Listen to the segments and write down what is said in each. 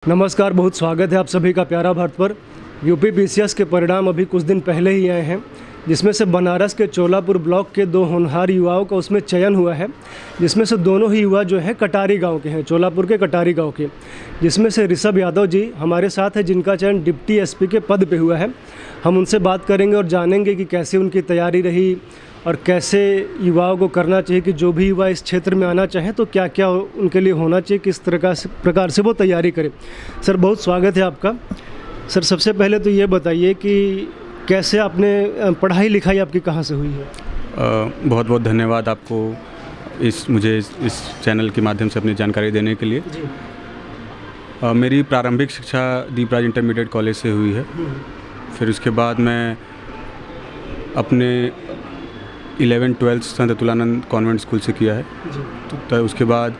नमस्कार, बहुत स्वागत है आप सभी का प्यारा भारत पर। यूपी पीसीएस के परिणाम अभी कुछ दिन पहले ही आए हैं, जिसमें से बनारस के चोलापुर ब्लॉक के दो होनहार युवाओं का उसमें चयन हुआ है, जिसमें से दोनों ही युवा जो हैं कटारी गांव के हैं, चोलापुर के कटारी गांव के। जिसमें से ऋषभ यादव जी हमारे साथ है, जिनका चयन डिप्टी एसपी के पद पे हुआ है। हम उनसे बात करेंगे और जानेंगे कि कैसे उनकी तैयारी रही और कैसे युवाओं को करना चाहिए कि जो भी युवा इस क्षेत्र में आना चाहें तो क्या क्या उनके लिए होना चाहिए, किस प्रकार से वो तैयारी करें। सर, बहुत स्वागत है आपका। सर, सबसे पहले तो ये बताइए कि कैसे आपने पढ़ाई लिखाई आपकी कहाँ से हुई है? बहुत बहुत धन्यवाद आपको मुझे इस चैनल के माध्यम से अपनी जानकारी देने के लिए जी। मेरी प्रारंभिक शिक्षा दीपराज इंटरमीडिएट कॉलेज से हुई है। फिर उसके बाद मैं अपने 11-12 संत तुलानंद कॉन्वेंट स्कूल से किया है। तो उसके बाद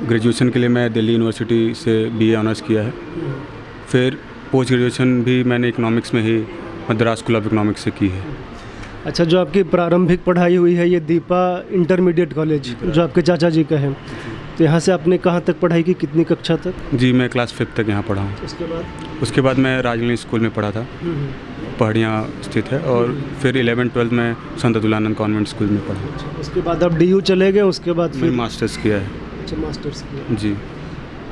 ग्रेजुएशन के लिए मैं दिल्ली यूनिवर्सिटी से बीए ऑनर्स किया है। फिर पोस्ट ग्रेजुएशन भी मैंने इकोनॉमिक्स में ही मद्रास स्कूल ऑफ इकोनॉमिक्स से की है। अच्छा, जो आपकी प्रारंभिक पढ़ाई हुई है ये दीपा इंटरमीडिएट कॉलेज जो आपके चाचा जी का है, तो यहाँ से आपने कहाँ तक पढ़ाई की, कितनी कक्षा तक? जी, मैं क्लास 5 तक यहाँ पढ़ा हूँ। उसके बाद मैं राजगीर स्कूल में पढ़ा था, पहाड़ियाँ स्थित है। और फिर 11-12 में संत तुलानंद कॉन्वेंट स्कूल में पढ़ा। उसके बाद आप DU चले गए, उसके बाद फिर मास्टर्स किया है। अच्छा, मास्टर्स किया जी।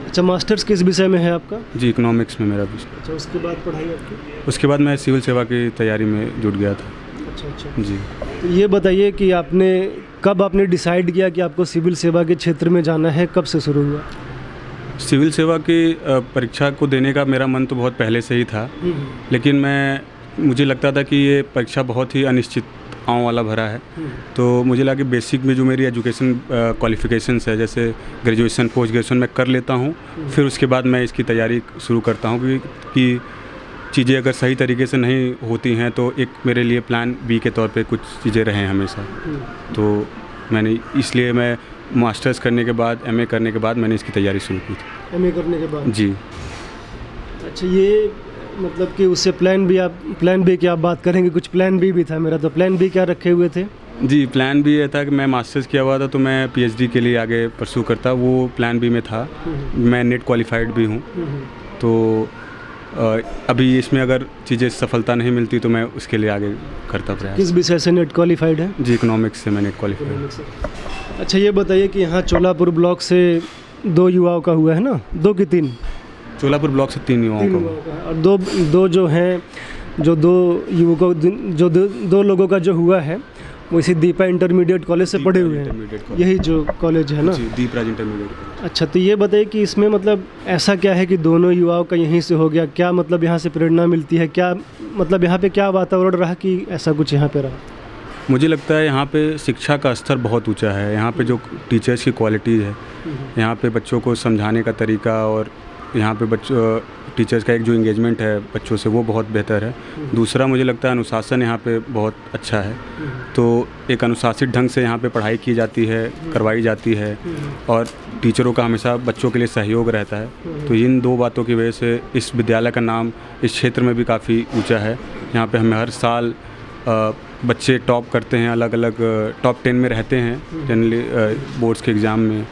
अच्छा, मास्टर्स किस विषय में है आपका? जी, इकोनॉमिक्स में मेरा विषय। अच्छा, उसके बाद पढ़ाई आपकी? उसके बाद मैं सिविल सेवा की तैयारी में जुट गया था। अच्छा जी। तो ये बताइए कि कब आपने डिसाइड किया कि आपको सिविल सेवा के क्षेत्र में जाना है, कब से शुरू हुआ? सिविल सेवा की परीक्षा को देने का मेरा मन तो बहुत पहले से ही था, लेकिन मुझे लगता था कि ये परीक्षा बहुत ही अनिश्चितताओं वाला भरा है। तो मुझे लगा कि बेसिक में जो मेरी एजुकेशन क्वालिफिकेशंस है, जैसे ग्रेजुएशन पोस्ट ग्रेजुएशन मैं कर लेता हूँ, फिर उसके बाद मैं इसकी तैयारी शुरू करता हूँ कि चीज़ें अगर सही तरीके से नहीं होती हैं तो एक मेरे लिए प्लान बी के तौर पे कुछ चीज़ें रहें हमेशा। तो इसलिए मैं मास्टर्स करने के बाद MA करने के बाद मैंने इसकी तैयारी शुरू की थी। MA करने के बाद जी। अच्छा, ये मतलब कि उससे प्लान बी की आप बात करेंगे, कुछ प्लान बी भी था मेरा, तो प्लान बी क्या रखे हुए थे? जी, प्लान बी ये था कि मैं मास्टर्स किया हुआ था तो मैं PhD के लिए आगे परस्यू करता, वो प्लान बी में था। मैं नेट क्वालिफाइड भी हूँ, तो अभी इसमें अगर चीज़ें सफलता नहीं मिलती तो मैं उसके लिए आगे करता प्रयास। किस विषय से नेट क्वालिफाइड है? जी, इकोनॉमिक्स से मैं नेट क्वालिफाइड। अच्छा, ये बताइए कि यहाँ चोलापुर ब्लॉक से 2 युवाओं का हुआ है ना, 2 कि 3? चोलापुर ब्लॉक से 3 युवाओं का, और दो जो हैं, जो 2 युवकों जो 2 लोगों का जो हुआ है वो इसी दीपा इंटरमीडिएट कॉलेज से पढ़े हुए हैं, यही जो कॉलेज है ना? जी, दीपराज इंटरमीडिएट। अच्छा, तो ये बताइए कि इसमें मतलब ऐसा क्या है कि दोनों युवाओं का यहीं से हो गया? क्या मतलब यहाँ से प्रेरणा मिलती है? क्या मतलब यहाँ पे क्या वातावरण रहा कि ऐसा कुछ यहाँ पे रहा? मुझे लगता है यहाँ पे शिक्षा का स्तर बहुत ऊंचा है। यहाँ पे जो टीचर्स की क्वालिटीज़ है, यहाँ पे बच्चों को समझाने का तरीका और यहाँ पे टीचर्स का एक जो इंगेजमेंट है बच्चों से, वो बहुत बेहतर है। दूसरा, मुझे लगता है अनुशासन यहाँ पे बहुत अच्छा है। तो एक अनुशासित ढंग से यहाँ पे पढ़ाई की जाती है, करवाई जाती है, और टीचरों का हमेशा बच्चों के लिए सहयोग रहता है। तो इन 2 बातों की वजह से इस विद्यालय का नाम इस क्षेत्र में भी काफ़ी ऊँचा है। यहाँ पर हमें हर साल बच्चे टॉप करते हैं, अलग अलग टॉप 10 में रहते हैं जनरली बोर्ड्स के एग्ज़ाम में,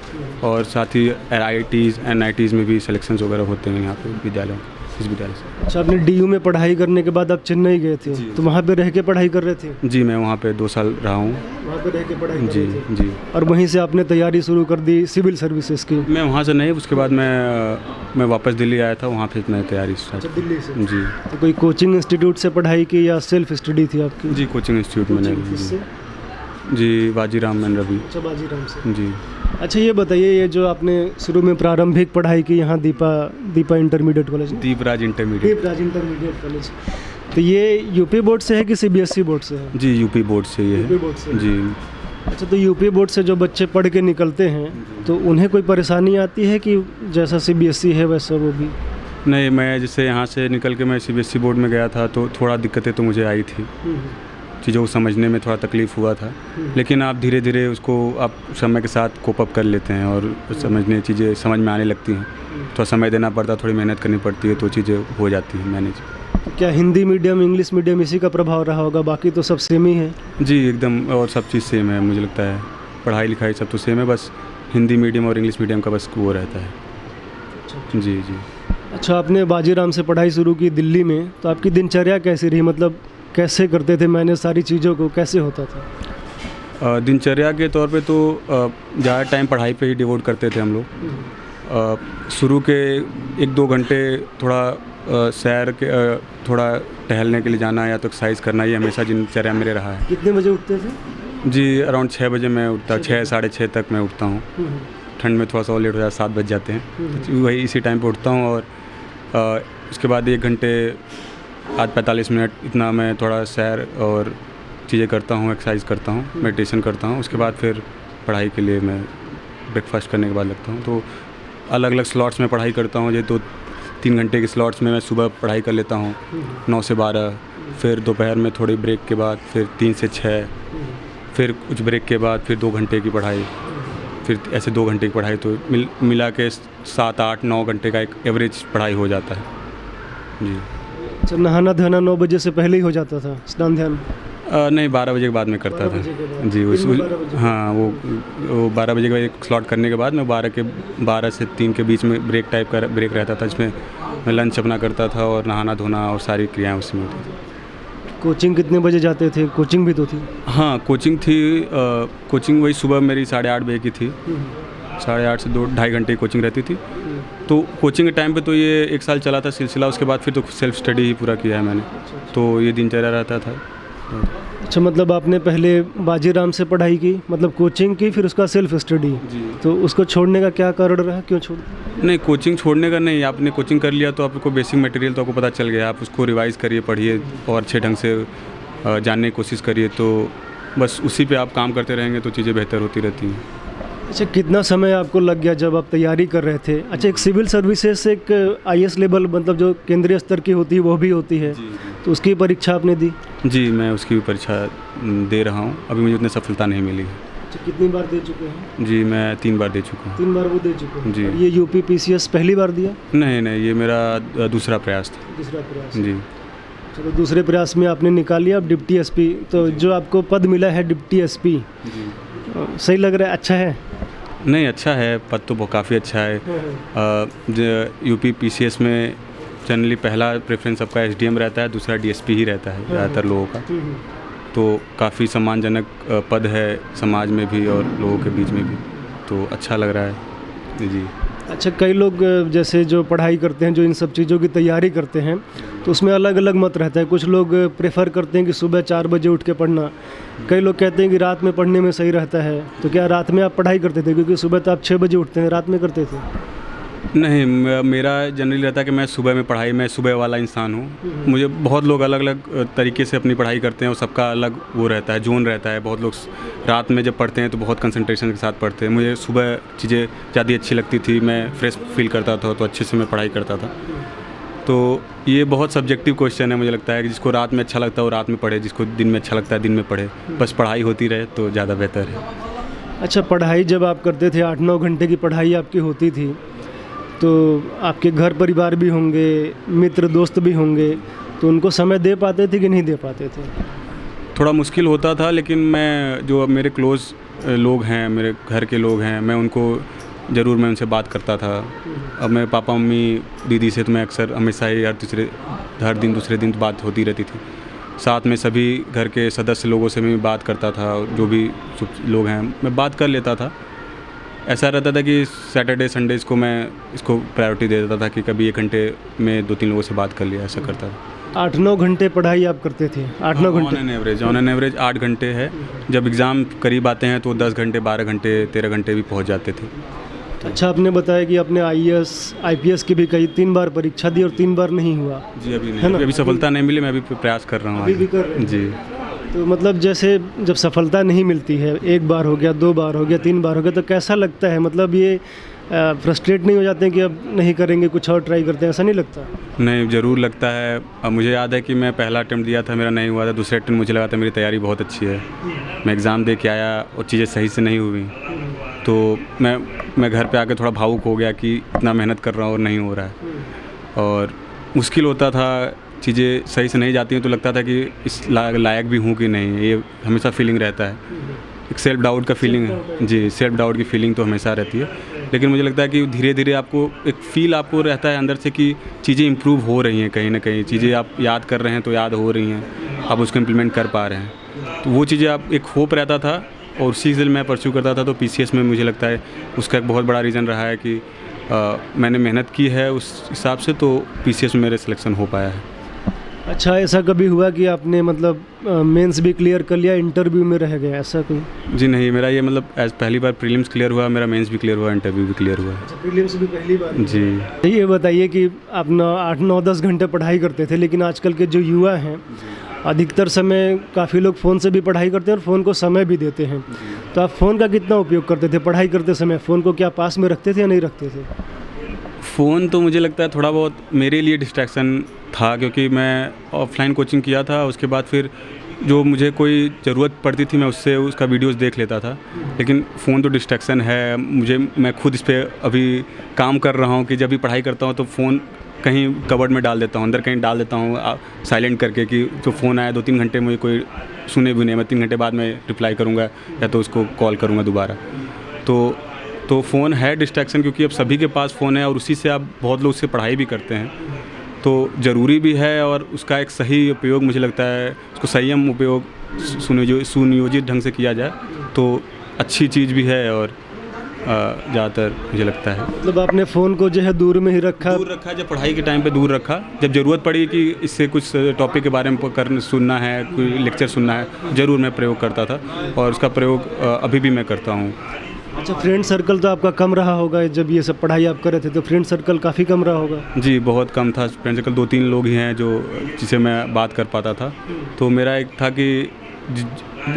और साथ ही IITs NITs में भी सिलेक्शंस वगैरह होते हैं यहाँ पे इस विद्यालय से। अच्छा, आपने DU में पढ़ाई करने के बाद आप चेन्नई गए थे, तो वहाँ पे रह के पढ़ाई कर रहे थे? जी, मैं वहाँ पे 2 साल रहा हूँ। वहाँ पे रह के पढ़ाई जी जी। और वहीं से आपने तैयारी शुरू कर दी सिविल सर्विसेज की? मैं वहाँ से नहीं, उसके बाद मैं वापस दिल्ली आया था, वहाँ पे मैं तैयारी स्टार्ट। दिल्ली से? जी। तो कोई कोचिंग इंस्टीट्यूट से पढ़ाई की या सेल्फ स्टडी थी आपकी? जी, कोचिंग इंस्टीट्यूट मैंने। जी, बाजीराम एंड रवि। अच्छा, बाजीराम से जी। अच्छा, ये बताइए, ये जो आपने शुरू में प्रारंभिक पढ़ाई की यहाँ Deepa intermediate college, Deepraj intermediate college, तो ये यूपी बोर्ड से है कि CBSE बोर्ड से है? जी, यूपी बोर्ड से ये है। यूपी बोर्ड से जी। अच्छा, तो यूपी बोर्ड से जो बच्चे पढ़ के निकलते हैं तो उन्हें कोई परेशानी आती है कि जैसा CBSE है वैसा वो भी? नहीं, मैं जैसे यहाँ से निकल के मैं CBSE बोर्ड में गया था तो थोड़ा दिक्कतें तो मुझे आई थी, चीज़ों को समझने में थोड़ा तकलीफ़ हुआ था, लेकिन आप धीरे धीरे उसको आप समय के साथ कोप अप कर लेते हैं और चीज़ें समझ में आने लगती हैं। थोड़ा समय देना पड़ता है, थोड़ी मेहनत करनी पड़ती है, तो चीज़ें हो जाती हैं मैनेज। क्या हिंदी मीडियम इंग्लिश मीडियम इसी का प्रभाव रहा होगा, बाकी तो सब सेम ही है? जी, एकदम, और सब चीज़ सेम है मुझे लगता है। पढ़ाई लिखाई सब तो सेम है, बस हिंदी मीडियम और इंग्लिश मीडियम का बस वो रहता है। जी जी। अच्छा, आपने बाजीराम से पढ़ाई शुरू की दिल्ली में, तो आपकी दिनचर्या कैसी रही? मतलब कैसे करते थे मैनेज सारी चीज़ों को, कैसे होता था? दिनचर्या के तौर पे तो ज़्यादा टाइम पढ़ाई पे ही डिवोट करते थे हम लोग। शुरू के 1-2 घंटे थोड़ा सैर के थोड़ा टहलने के लिए जाना या तो एक्सरसाइज करना, ये हमेशा दिनचर्या मेरे रहा है। कितने बजे उठते थे? जी, अराउंड 6 बजे मैं उठता, 6 साढ़े 6 तक मैं उठता हूँ। ठंड में थोड़ा सा और लेट हो जाता, 7 बज जाते हैं, तो वही इसी टाइम पे उठता हूँ। और उसके बाद 1 घंटे आज 45 मिनट इतना मैं थोड़ा सैर और चीज़ें करता हूँ, एक्सरसाइज करता हूँ, मेडिटेशन करता हूँ। उसके बाद फिर पढ़ाई के लिए मैं ब्रेकफास्ट करने के बाद लगता हूँ। तो अलग अलग स्लॉट्स में पढ़ाई करता हूँ। ये 2-3 घंटे के स्लॉट्स में मैं सुबह पढ़ाई कर लेता हूँ 9 से 12, फिर दोपहर में थोड़ी ब्रेक के बाद फिर 3 से 6, फिर कुछ ब्रेक के बाद फिर 2 घंटे की पढ़ाई, फिर ऐसे 2 घंटे की पढ़ाई, तो मिला के 7, 8, 9 घंटे का एक एवरेज पढ़ाई हो जाता है। जी। अच्छा, नहाना धोना 9 बजे से पहले ही हो जाता था, स्नान ध्यान? नहीं, 12 बजे के बाद मैं करता था। जी, उस हाँ, वो 12 बजे का एक स्लॉट करने के बाद मैं 12 से 3 के बीच में ब्रेक टाइप का ब्रेक रहता था, जिसमें मैं लंच अपना करता था और नहाना धोना और सारी क्रियाएँ उसमें होती थी। कोचिंग कितने बजे जाते थे? कोचिंग भी तो थी? हाँ, कोचिंग थी। कोचिंग वही सुबह मेरी 8:30 बजे की थी। 8:30 से 2-2.5 घंटे की कोचिंग रहती थी। तो कोचिंग के टाइम पे तो ये 1 साल चला था सिलसिला। उसके बाद फिर तो सेल्फ स्टडी ही पूरा किया है मैंने, तो ये दिनचर्या रहता था। अच्छा, मतलब आपने पहले बाजीराम से पढ़ाई की, मतलब कोचिंग की, फिर उसका सेल्फ स्टडी। तो उसको छोड़ने का क्या कारण रहा, क्यों छोड़? नहीं, कोचिंग छोड़ने का नहीं, आपने कोचिंग कर लिया तो आपको बेसिक मटेरियल तो आपको पता चल गया, आप उसको रिवाइज़ करिए, पढ़िए और अच्छे ढंग से जानने की कोशिश करिए, तो बस उसी पे आप काम करते रहेंगे तो चीज़ें बेहतर होती रहती हैं। अच्छा, कितना समय आपको लग गया जब आप तैयारी कर रहे थे? अच्छा, एक सिविल सर्विसेज से एक IAS लेवल, मतलब जो केंद्रीय स्तर की होती है वो भी होती है, तो उसकी परीक्षा आपने दी? जी, मैं उसकी भी परीक्षा दे रहा हूँ। अभी मुझे उतनी सफलता नहीं मिली। अच्छा, कितनी बार दे चुके हैं? जी, मैं 3 बार दे चुका हूँ। 3 बार वो दे चुके हैं? जी। और ये UP PCS पहली बार दिया? नहीं, ये मेरा दूसरा प्रयास था। दूसरा प्रयास? जी। चलो, दूसरे प्रयास में आपने निकाल लिया अब डिप्टी SP। तो जो आपको पद मिला है डिप्टी SP, सही लग रहा है? अच्छा है? नहीं, अच्छा है, पद तो काफ़ी अच्छा है। UP PCS में जनरली पहला प्रेफरेंस सबका SDM रहता है, दूसरा DSP ही रहता है ज़्यादातर लोगों का। तो काफ़ी सम्मानजनक पद है समाज में भी और लोगों के बीच में भी, तो अच्छा लग रहा है। जी। अच्छा, कई लोग जैसे जो पढ़ाई करते हैं, जो इन सब चीज़ों की तैयारी करते हैं, तो उसमें अलग अलग मत रहता है। कुछ लोग प्रेफर करते हैं कि सुबह 4 बजे उठ के पढ़ना, कई लोग कहते हैं कि रात में पढ़ने में सही रहता है। तो क्या रात में आप पढ़ाई करते थे? क्योंकि सुबह तो आप 6 बजे उठते हैं, रात में करते थे? नहीं, मेरा जनरली रहता है कि मैं सुबह में पढ़ाई, मैं सुबह वाला इंसान हूँ। मुझे बहुत लोग अलग अलग तरीके से अपनी पढ़ाई करते हैं और सबका अलग वो रहता है, जोन रहता है। बहुत लोग रात में जब पढ़ते हैं तो बहुत कंसंट्रेशन के साथ पढ़ते हैं। मुझे सुबह चीज़ें ज़्यादा अच्छी लगती थी, मैं फ्रेश फील करता था, तो अच्छे से मैं पढ़ाई करता था। तो ये बहुत सब्जेक्टिव क्वेश्चन है। मुझे लगता है कि जिसको रात में अच्छा लगता है वो रात में पढ़े, जिसको दिन में अच्छा लगता है दिन में पढ़े। बस पढ़ाई होती रहे तो ज़्यादा बेहतर है। अच्छा, पढ़ाई जब आप करते थे, 8-9 घंटे की पढ़ाई आपकी होती थी, तो आपके घर परिवार भी होंगे, मित्र दोस्त भी होंगे, तो उनको समय दे पाते थे कि नहीं दे पाते थे? थोड़ा मुश्किल होता था, लेकिन मैं जो अब मेरे क्लोज़ लोग हैं, मेरे घर के लोग हैं, मैं उनसे बात करता था। अब मेरे पापा मम्मी दीदी से तो मैं अक्सर हमेशा ही हर दिन दूसरे दिन बात होती रहती थी। साथ में सभी घर के सदस्य लोगों से मैं बात करता था, जो भी लोग हैं मैं बात कर लेता था। ऐसा रहता था कि सैटरडे संडेज़ को मैं इसको प्रायोरिटी दे देता था कि कभी 1 घंटे में 2-3 लोगों से बात कर लिया, ऐसा करता था। 8-9 घंटे पढ़ाई आप करते थे? 8-9 घंटे ऑन एन एवरेज 8 घंटे है। जब एग्ज़ाम करीब आते हैं तो 10 घंटे, 12 घंटे, 13 घंटे भी पहुंच जाते थे। अच्छा, आपने बताया कि आपने IAS IPS की भी कई 3 बार परीक्षा दी और 3 बार नहीं हुआ? जी, अभी नहीं, अभी सफलता नहीं मिली। मैं अभी प्रयास कर रहा हूँ। अभी भी कर रहे हैं? जी। तो मतलब जैसे जब सफलता नहीं मिलती है, 1 बार हो गया, 2 बार हो गया, 3 बार हो गया, तो कैसा लगता है? मतलब ये फ्रस्ट्रेट नहीं हो जाते हैं कि अब नहीं करेंगे, कुछ और ट्राई करते हैं, ऐसा नहीं लगता? नहीं, ज़रूर लगता है। अब मुझे याद है कि मैं पहला अटेम्प्ट दिया था, मेरा नहीं हुआ था। दूसरे अटेम्प्ट मुझे लगा था मेरी तैयारी बहुत अच्छी है, मैं एग्ज़ाम दे के आया और चीज़ें सही से नहीं हुई, तो मैं घर पे आके थोड़ा भावुक हो गया कि इतना मेहनत कर रहा हूँ और नहीं हो रहा है। और मुश्किल होता था, चीज़ें सही से नहीं जाती हैं तो लगता था कि इस लायक भी हूँ कि नहीं, ये हमेशा फीलिंग रहता है। एक सेल्फ डाउट का फीलिंग है जी, सेल्फ डाउट की फीलिंग तो हमेशा रहती है, लेकिन मुझे लगता है कि धीरे धीरे आपको एक फ़ील आपको रहता है अंदर से कि चीज़ें इम्प्रूव हो रही हैं, कहीं ना कहीं चीज़ें आप याद कर रहे हैं तो याद हो रही हैं, आप उसको इम्प्लीमेंट कर पा रहे हैं। तो वो चीज़ें आप एक होप रहता था और उसी से मैं परस्यू करता था। तो PCS में मुझे लगता है उसका एक बहुत बड़ा रीज़न रहा है कि मैंने मेहनत की है उस हिसाब से, तो PCS में मेरे सिलेक्शन हो पाया है। अच्छा, ऐसा कभी हुआ कि आपने मतलब मेंस भी क्लियर कर लिया, इंटरव्यू में रह गया, ऐसा कोई? जी नहीं, मेरा ये मतलब एज पहली बार प्रीलिम्स क्लियर हुआ, मेरा मेंस भी क्लियर हुआ, इंटरव्यू भी क्लियर हुआ। अच्छा, प्रीलिम्स भी पहली बार? जी। ये बताइए कि आप 8-9-10 घंटे पढ़ाई करते थे, लेकिन आजकल के जो युवा हैं अधिकतर समय काफ़ी लोग फ़ोन से भी पढ़ाई करते हैं और फ़ोन को समय भी देते हैं। तो आप फ़ोन का कितना उपयोग करते थे पढ़ाई करते समय? फ़ोन को क्या पास में रखते थे या नहीं रखते थे? फ़ोन तो मुझे लगता है थोड़ा बहुत मेरे लिए डिस्ट्रैक्शन था, क्योंकि मैं ऑफलाइन कोचिंग किया था। उसके बाद फिर जो मुझे कोई ज़रूरत पड़ती थी मैं उससे उसका वीडियोस देख लेता था, लेकिन फ़ोन तो डिस्ट्रैक्शन है मुझे। मैं खुद इस पर अभी काम कर रहा हूँ कि जब भी पढ़ाई करता हूँ तो फ़ोन कहीं कवर्ड में डाल देता हूँ, अंदर कहीं डाल देता हूँ साइलेंट करके, कि जो फ़ोन आया 2-3 घंटे मुझे कोई सुने भी नहीं, मैं 3 घंटे बाद में रिप्लाई करूँगा या तो उसको कॉल करूँगा दोबारा। तो फ़ोन है डिस्ट्रैक्शन, क्योंकि अब सभी के पास फ़ोन है और उसी से आप बहुत लोग उससे पढ़ाई भी करते हैं, तो ज़रूरी भी है। और उसका एक सही उपयोग मुझे लगता है, उसको संयम उपयोग सुनियोजित ढंग से किया जाए तो अच्छी चीज़ भी है। और ज़्यादातर मुझे लगता है मतलब आपने फ़ोन को जो है दूर में ही रखा? दूर रखा, जब पढ़ाई के टाइम पे दूर रखा। जब ज़रूरत पड़ी कि इससे कुछ टॉपिक के बारे में सुनना है, कोई लेक्चर सुनना है, ज़रूर मैं प्रयोग करता था और उसका प्रयोग अभी भी मैं करता हूँ। अच्छा, फ्रेंड सर्कल तो आपका कम रहा होगा जब ये सब पढ़ाई आप कर रहे थे, तो फ्रेंड सर्कल काफ़ी कम रहा होगा? जी, बहुत कम था फ्रेंड सर्कल। 2-3 लोग ही हैं जो जिससे मैं बात कर पाता था। तो मेरा एक था कि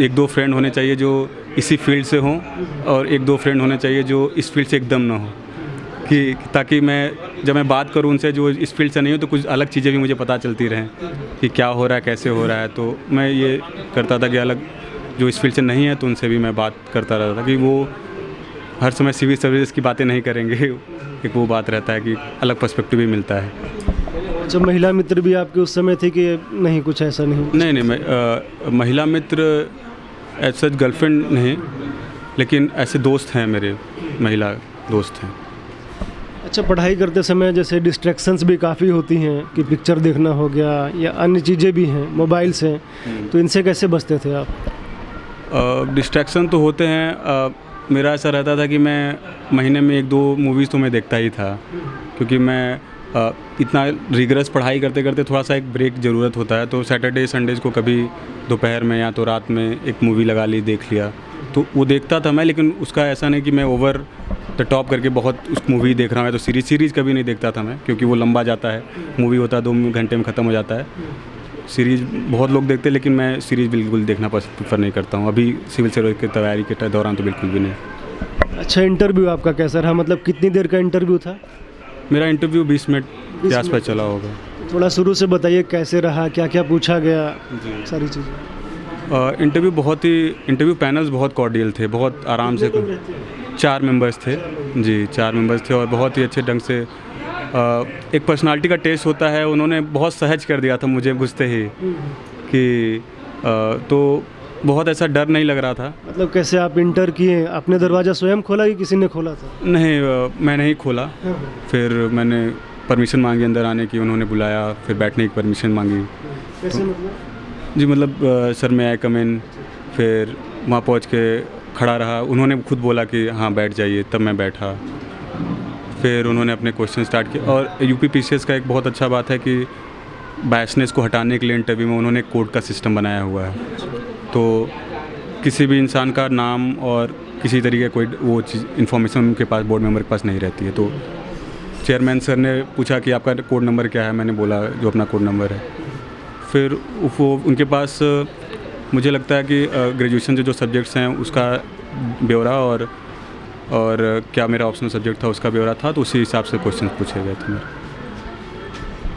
1-2 फ्रेंड होने चाहिए जो इसी फील्ड से हों और 1-2 फ्रेंड होने चाहिए जो इस फील्ड से एकदम ना हो, कि ताकि जब मैं बात करूं उनसे जो इस फील्ड से नहीं हो तो कुछ अलग चीज़ें भी मुझे पता चलती रहें कि क्या हो रहा है, कैसे हो रहा है। तो मैं ये करता था कि अलग जो इस फील्ड से नहीं है तो उनसे भी मैं बात करता रहता था, कि वो हर समय सिविल सर्विसेज की बातें नहीं करेंगे। एक वो बात रहता है कि अलग पर्सपेक्टिव भी मिलता है। अच्छा, महिला मित्र भी आपके उस समय थे कि नहीं, कुछ ऐसा नहीं? नहीं, महिला मित्र एज सच गर्लफ्रेंड नहीं, लेकिन ऐसे दोस्त हैं मेरे, महिला दोस्त हैं। अच्छा, पढ़ाई करते समय जैसे डिस्ट्रैक्शंस भी काफ़ी होती हैं कि पिक्चर देखना हो गया या अन्य चीज़ें भी हैं, मोबाइल से, तो इनसे कैसे बचते थे आप? डिस्ट्रैक्शन तो होते हैं। मेरा ऐसा रहता था कि मैं महीने में 1-2 मूवीज़ तो मैं देखता ही था, क्योंकि मैं इतना रिगरस पढ़ाई करते करते थोड़ा सा एक ब्रेक ज़रूरत होता है। तो सैटरडे संडेज़ को कभी दोपहर में या तो रात में एक मूवी लगा ली, देख लिया, तो वो देखता था मैं। लेकिन उसका ऐसा नहीं कि मैं ओवर द टॉप करके बहुत उस मूवी देख रहा हूँ। तो सीरीज़ कभी नहीं देखता था मैं, क्योंकि वो लंबा जाता है। मूवी होता है 2 घंटे में ख़त्म हो जाता है। सीरीज़ बहुत लोग देखते हैं, लेकिन मैं सीरीज़ बिल्कुल देखना प्रेफर नहीं करता हूँ। अभी सिविल सर्विस की तैयारी के दौरान तो बिल्कुल भी नहीं। अच्छा, इंटरव्यू आपका कैसा रहा? मतलब कितनी देर का इंटरव्यू था? मेरा इंटरव्यू 20 मिनट के आसपास चला होगा। थोड़ा शुरू से बताइए कैसे रहा, क्या क्या पूछा गया, सारी चीज़ें। इंटरव्यू पैनल्स बहुत कॉर्डियल थे, बहुत आराम से। 4 मेंबर्स थे जी, 4 मेंबर्स थे और बहुत ही अच्छे ढंग से एक पर्सनालिटी का टेस्ट होता है, उन्होंने बहुत सहज कर दिया था मुझे घुसते ही, कि तो बहुत ऐसा डर नहीं लग रहा था। मतलब कैसे आप इंटर किए? आपने दरवाज़ा स्वयं खोला कि किसी ने खोला था? नहीं, मैं नहीं खोला। फिर मैंने परमिशन मांगी अंदर आने की, उन्होंने बुलाया, फिर बैठने की परमिशन मांगी। कैसे मतलब? जी, मतलब सर मैं आई कम इन, फिर वहाँ पहुँच के खड़ा रहा, उन्होंने खुद बोला कि हाँ बैठ जाइए, तब मैं बैठा। फिर उन्होंने अपने क्वेश्चन स्टार्ट किए। और यूपी PCS का एक बहुत अच्छा बात है कि बायसनेस को हटाने के लिए इंटरव्यू में उन्होंने कोड का सिस्टम बनाया हुआ है। तो किसी भी इंसान का नाम और किसी तरीके कोई वो चीज़ इन्फॉर्मेशन उनके पास, बोर्ड मेंबर के पास नहीं रहती है। तो चेयरमैन सर ने पूछा कि आपका कोड नंबर क्या है, मैंने बोला जो अपना कोड नंबर है। फिर वो उनके पास मुझे लगता है कि ग्रेजुएशन जो सब्जेक्ट्स हैं उसका ब्यौरा और क्या मेरा ऑप्शनल सब्जेक्ट था उसका ब्यौरा था, तो उसी हिसाब से क्वेश्चन पूछे गए थे मेरे।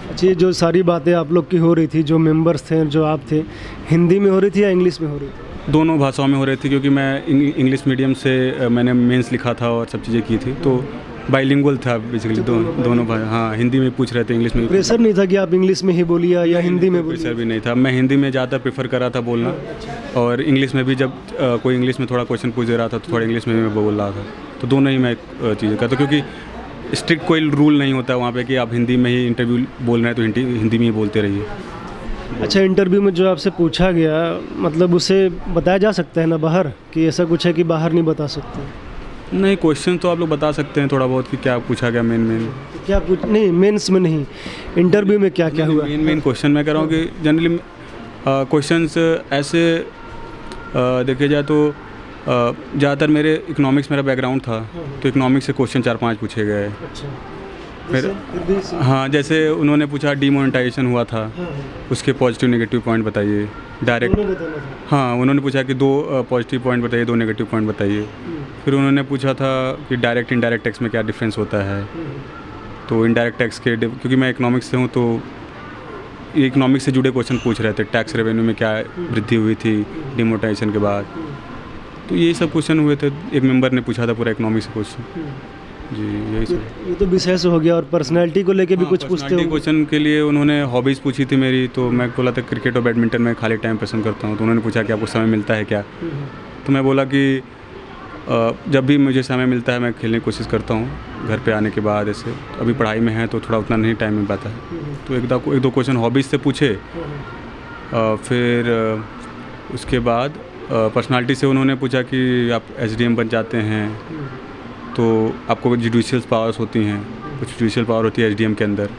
अच्छा, ये जो सारी बातें आप लोग की हो रही थी, जो मेंबर्स थे, जो आप थे, हिंदी में हो रही थी या इंग्लिश में हो रही थी? दोनों भाषाओं में हो रही थी, क्योंकि मैं इंग्लिश मीडियम से मैंने मेंस लिखा था और सब चीज़ें की थी, तो बाइलिंगुअल था बेसिकली, दोनों भाई, हाँ, हिंदी में पूछ रहे थे, इंग्लिश में भी। प्रेशर नहीं था कि आप इंग्लिश में ही बोलिए या हिंदी में बोलिए? प्रेशर भी नहीं था, मैं हिंदी में ज़्यादा प्रेफर कर रहा था बोलना, और इंग्लिश में भी जब कोई इंग्लिश में थोड़ा क्वेश्चन पूछ दे रहा था तो थोड़ा इंग्लिश में भी मैं बोल रहा था, तो दोनों ही मैं चीज़ें करता, क्योंकि स्ट्रिक्ट कोई रूल नहीं होता वहाँ पे कि आप हिंदी में ही इंटरव्यू बोल रहे हैं तो हिंदी में ही बोलते रहिए। अच्छा, इंटरव्यू में जो आपसे पूछा गया, मतलब उसे बताया जा सकता है ना बाहर, कि ऐसा कुछ है कि बाहर नहीं बता सकते? नहीं, क्वेश्चन तो आप लोग बता सकते हैं थोड़ा बहुत कि क्या पूछा गया मेन। तो क्या पूछ, नहीं मेंस में नहीं, इंटरव्यू में क्या क्या हुआ? मेन क्वेश्चन मैं कह रहा हूँ कि जनरली क्वेश्चंस ऐसे देखे जाए तो ज़्यादातर मेरे इकोनॉमिक्स मेरा बैकग्राउंड था, तो इकोनॉमिक्स से क्वेश्चन 4-5 पूछे गए। अच्छा, फिर हाँ, जैसे उन्होंने पूछा डीमोनेटाइजेशन हुआ था, उसके पॉजिटिव नेगेटिव पॉइंट बताइए डायरेक्ट। हाँ, उन्होंने पूछा कि 2 पॉजिटिव पॉइंट बताइए, 2 नेगेटिव पॉइंट बताइए। फिर उन्होंने पूछा था कि डायरेक्ट इनडायरेक्ट टैक्स में क्या डिफरेंस होता है, तो इनडायरेक्ट टैक्स के, क्योंकि मैं इकोनॉमिक्स से हूँ तो इकोनॉमिक्स से जुड़े क्वेश्चन पूछ रहे थे, टैक्स रेवेन्यू में क्या वृद्धि हुई थी डिमोनेटाइजेशन के बाद, तो यही सब क्वेश्चन हुए थे। एक मेंबर ने पूछा था पूरा इकोनॉमिक्स से क्वेश्चन जी, यही सब। ये तो विषय से हो गया, और पर्सनैलिटी को लेके भी कुछ पूछते हो? क्वेश्चन के लिए उन्होंने हॉबीज़ पूछी थी मेरी, तो मैं बोला था क्रिकेट और बैडमिंटन में खाली टाइम पसंद करता हूँ, तो उन्होंने पूछा कि आपको समय मिलता है क्या, तो मैं बोला कि जब भी मुझे समय मिलता है मैं खेलने की कोशिश करता हूँ घर पे आने के बाद, ऐसे अभी पढ़ाई में है तो थोड़ा उतना नहीं टाइम मिल पाता है, तो एक दो क्वेश्चन हॉबीज़ से पूछे। फिर उसके बाद पर्सनालिटी से उन्होंने पूछा कि आप एसडीएम बन जाते हैं तो आपको जुडिशियल पावर्स होती हैं, कुछ जुडिशियल पावर होती है एसडीएम के अंदर,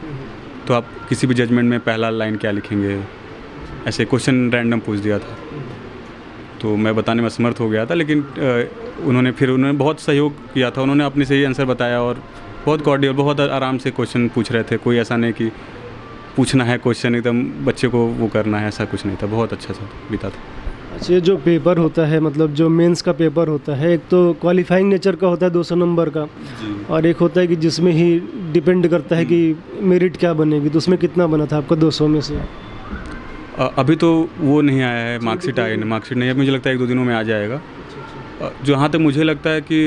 तो आप किसी भी जजमेंट में पहला लाइन क्या लिखेंगे, ऐसे क्वेश्चन रैंडम पूछ दिया था, तो मैं बताने में असमर्थ हो गया था। लेकिन उन्होंने बहुत सहयोग किया था, उन्होंने अपने से ही आंसर बताया, और बहुत कॉर्डियल, बहुत आराम से क्वेश्चन पूछ रहे थे, कोई ऐसा नहीं कि पूछना है क्वेश्चन एकदम बच्चे को वो करना है, ऐसा कुछ नहीं था, बहुत अच्छा सा बीता था। अच्छा, ये जो पेपर होता है, मतलब जो मेंस का पेपर होता है, एक तो क्वालिफाइंग नेचर का होता है 200 नंबर का, और एक होता है कि जिसमें ही डिपेंड करता है कि मेरिट क्या बनेगी, तो उसमें कितना बना था आपका 200 में से? अभी तो वो नहीं आया है, मार्कशीट नहीं है, मुझे लगता है 1-2 दिनों में आ जाएगा। जहाँ तक मुझे लगता है कि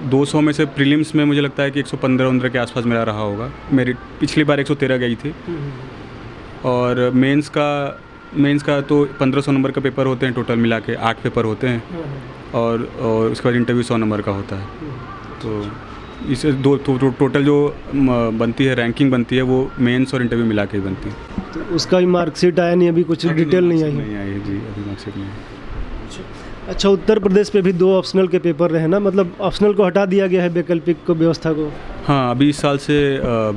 200 में से प्रीलिम्स में मुझे लगता है कि 115-115 के आसपास मेरा रहा होगा, मेरी पिछली बार 113 गई थी, और मेंस का तो 1500 नंबर का पेपर होते हैं, टोटल मिला के 8 पेपर होते हैं, और उसके बाद इंटरव्यू 100 नंबर का होता है, तो इसे टोटल जो बनती है, रैंकिंग बनती है, वो मेंस और इंटरव्यू मिला के ही बनती है। तो उसका भी मार्कशीट आया नहीं, अभी कुछ डिटेल नहीं आई है जी, अभी मार्कशीट नहीं आई। अच्छा, उत्तर प्रदेश पे भी 2 ऑप्शनल के पेपर रहे ना, मतलब ऑप्शनल को हटा दिया गया है, वैकल्पिक को व्यवस्था को? हाँ, अभी इस साल से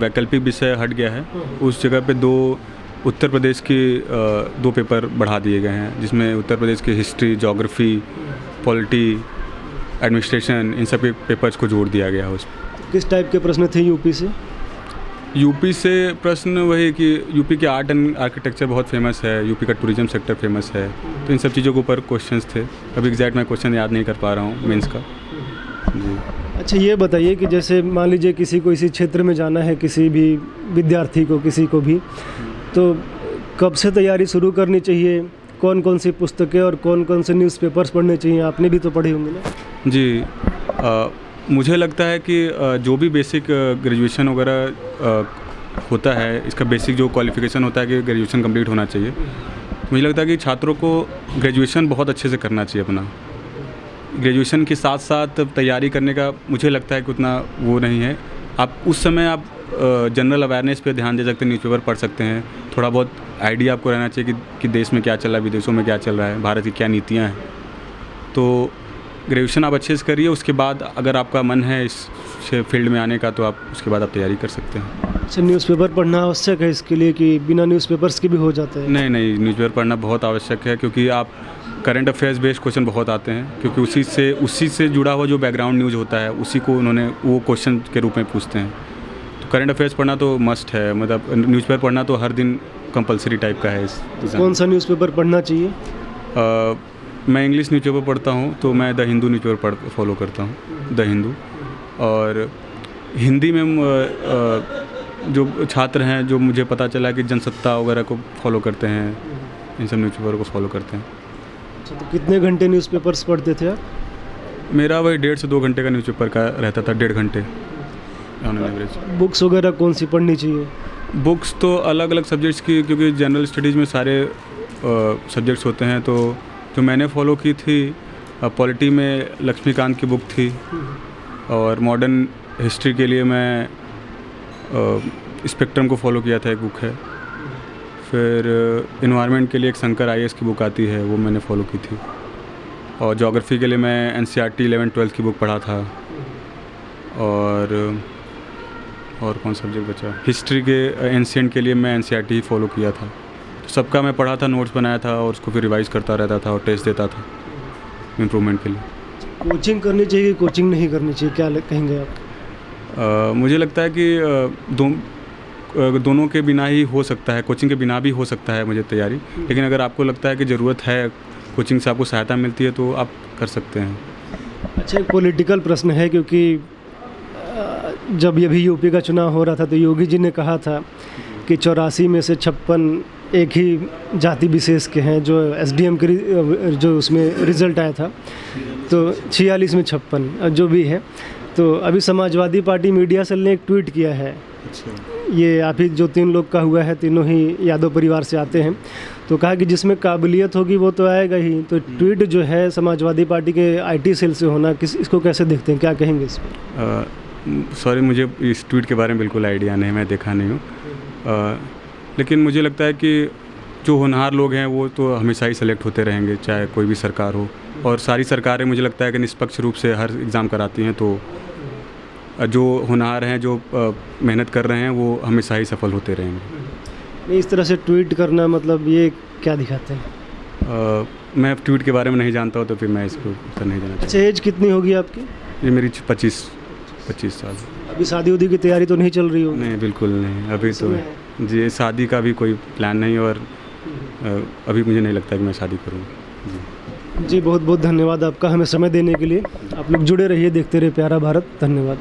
वैकल्पिक विषय हट गया है, उस जगह पे 2 उत्तर प्रदेश के 2 पेपर बढ़ा दिए गए हैं, जिसमें उत्तर प्रदेश की हिस्ट्री, ज्योग्राफी, पॉलिटी, एडमिनिस्ट्रेशन, इन सब पेपर्स को जोड़ दिया गया है उसमें। किस टाइप के प्रश्न थे यूपी से? यूपी से प्रश्न वही कि यूपी के आर्ट एंड आर्किटेक्चर बहुत फेमस है, यूपी का टूरिज्म सेक्टर फेमस है, तो इन सब चीज़ों के ऊपर क्वेश्चंस थे। अभी एग्जैक्ट मैं क्वेश्चन याद नहीं कर पा रहा हूँ मेंस का जी। अच्छा, ये बताइए कि जैसे मान लीजिए किसी को इसी क्षेत्र में जाना है, किसी भी विद्यार्थी को, किसी को भी, तो कब से तैयारी शुरू करनी चाहिए? कौन कौन सी पुस्तकें और कौन कौन से न्यूज़पेपर्स पढ़ने चाहिए? आपने भी तो पढ़े होंगे ना? जी, मुझे लगता है कि जो भी बेसिक ग्रेजुएशन वगैरह होता है, इसका बेसिक जो क्वालिफ़िकेशन होता है कि ग्रेजुएशन कंप्लीट होना चाहिए, मुझे लगता है कि छात्रों को ग्रेजुएशन बहुत अच्छे से करना चाहिए अपना। ग्रेजुएशन के साथ साथ तैयारी करने का मुझे लगता है कि उतना वो नहीं है। आप उस समय आप जनरल अवेयरनेस पे ध्यान दे सकते हैं, न्यूज़पेपर पढ़ सकते हैं, थोड़ा बहुत आइडिया आपको रहना चाहिए कि देश में क्या चल रहा है, विदेशों में क्या चल रहा है, भारत की क्या नीतियाँ हैं। तो ग्रेजुएशन आप अच्छे से करिए, उसके बाद अगर आपका मन है इस फील्ड में आने का, तो आप उसके बाद आप तैयारी कर सकते हैं। अच्छा, न्यूज़पेपर पढ़ना आवश्यक है इसके लिए कि बिना न्यूज़पेपर्स के भी हो जाता है? नहीं, न्यूज़पेपर पढ़ना बहुत आवश्यक है, क्योंकि आप करंट अफेयर्स बेस्ड क्वेश्चन बहुत आते हैं, क्योंकि उसी से जुड़ा हुआ जो बैकग्राउंड न्यूज़ होता है, उसी को उन्होंने वो क्वेश्चन के रूप में पूछते हैं। तो करंट अफेयर्स पढ़ना तो मस्ट है, मतलब न्यूज़पेपर पढ़ना तो हर दिन कंपलसरी टाइप का है। कौन सा न्यूज़पेपर पढ़ना चाहिए? मैं इंग्लिश न्यूज़पेपर पढ़ता हूँ, तो मैं द हिंदू न्यूज़पेपर फॉलो करता हूँ, द हिंदू। और हिंदी में जो छात्र हैं, जो मुझे पता चला कि जनसत्ता वगैरह को फॉलो करते हैं, इन सब न्यूज़पेपर को फॉलो करते हैं। अच्छा, तो कितने घंटे न्यूज़पेपर्स पढ़ते थे आप? मेरा वही 1.5 से 2 घंटे का न्यूज़पेपर का रहता था, 1.5 घंटे ऑन एन एवरेज। बुक्स वगैरह कौन सी पढ़नी चाहिए? बुक्स तो अलग अलग सब्जेक्ट्स की, क्योंकि जनरल स्टडीज़ में सारे सब्जेक्ट्स होते हैं, तो जो मैंने फॉलो की थी पॉलिटी में लक्ष्मीकांत की बुक थी, और मॉडर्न हिस्ट्री के लिए मैं स्पेक्ट्रम को फॉलो किया था, एक बुक है। फिर इन्वायरमेंट के लिए एक शंकर IAS की बुक आती है, वो मैंने फॉलो की थी। और ज्योग्राफी के लिए मैं NCERT 11-12 की बुक पढ़ा था। और कौन सब्जेक्ट बचा? हिस्ट्री के एंशिएंट के लिए मैं NCERT ही फॉलो किया था। सबका मैं पढ़ा था, नोट्स बनाया था और उसको फिर रिवाइज़ करता रहता था और टेस्ट देता था इम्प्रूवमेंट के लिए। कोचिंग करनी चाहिए, कोचिंग नहीं करनी चाहिए, क्या कहेंगे आप? मुझे लगता है कि दोनों के बिना ही हो सकता है, कोचिंग के बिना भी हो सकता है मुझे तैयारी। लेकिन अगर आपको लगता है कि ज़रूरत है, कोचिंग से आपको सहायता मिलती है, तो आप कर सकते हैं। अच्छा, एक पॉलिटिकल प्रश्न है, क्योंकि जब ये भी यूपी का चुनाव हो रहा था तो योगी जी ने कहा था कि 84 में से 56 एक ही जाति विशेष के हैं, जो SDM के जो उसमें रिज़ल्ट आया था, तो 46 में 56 जो भी है। तो अभी समाजवादी पार्टी मीडिया सेल ने एक ट्वीट किया है। ये आप ही जो 3 लोग का हुआ है, तीनों ही यादव परिवार से आते हैं, तो कहा कि जिसमें काबिलियत होगी वो तो आएगा ही। तो ट्वीट जो है समाजवादी पार्टी के IT सेल से होना, इसको कैसे देखते हैं, क्या कहेंगे इस पर? सॉरी, मुझे इस ट्वीट के बारे में बिल्कुल आइडिया नहीं, मैं देखा नहीं हूँ। लेकिन मुझे लगता है कि जो होनहार लोग हैं वो तो हमेशा ही सेलेक्ट होते रहेंगे, चाहे कोई भी सरकार हो। और सारी सरकारें मुझे लगता है कि निष्पक्ष रूप से हर एग्ज़ाम कराती हैं, तो जो होनहार हैं, जो मेहनत कर रहे हैं, वो हमेशा ही सफल होते रहेंगे। इस तरह से ट्वीट करना मतलब ये क्या दिखाते हैं? मैं ट्वीट के बारे में नहीं जानता हूँ, तो फिर मैं इसको उत्तर नहीं देना चाहता। अच्छा, एज कितनी होगी आपकी? ये मेरी 25 साल। अभी शादी उदी की तैयारी तो नहीं चल रही हो? नहीं, बिल्कुल नहीं, अभी तो जी शादी का भी कोई प्लान नहीं, और अभी मुझे नहीं लगता कि मैं शादी करूँ। जी, बहुत बहुत धन्यवाद आपका हमें समय देने के लिए। आप लोग जुड़े रहिए, देखते रहिए प्यारा भारत। धन्यवाद।